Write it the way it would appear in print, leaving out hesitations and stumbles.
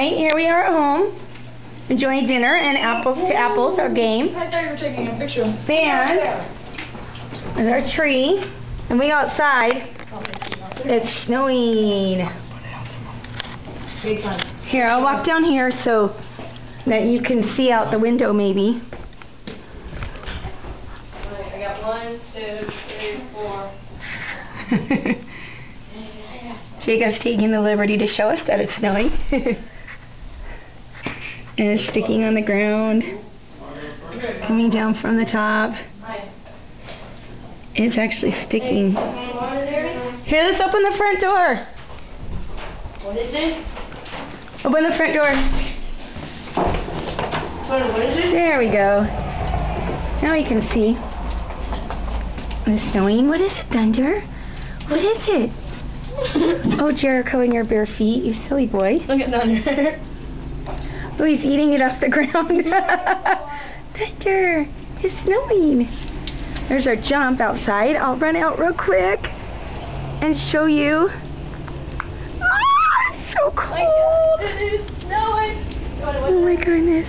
Alright, here we are at home. Enjoying dinner and apples to apples, our game. I thought you were taking a picture. And there's our tree. And we go outside. It's snowing. Big fun. Here, I'll walk down here so that you can see out the window maybe. I got 1, 2, 3, 4. Jacob's taking the liberty to show us that it's snowing. And it's sticking on the ground. Coming down from the top. It's actually sticking. Here, let's open the front door. What is it? Open the front door. What is it? There we go. Now you can see. It's snowing. What is it, Thunder? What is it? Oh, Jericho in your bare feet, you silly boy. Look at Thunder. Oh, he's eating it off the ground. Thunder, it's snowing. There's our jump outside. I'll run out real quick and show you. Ah, it's so cold. It is snowing. Oh my goodness.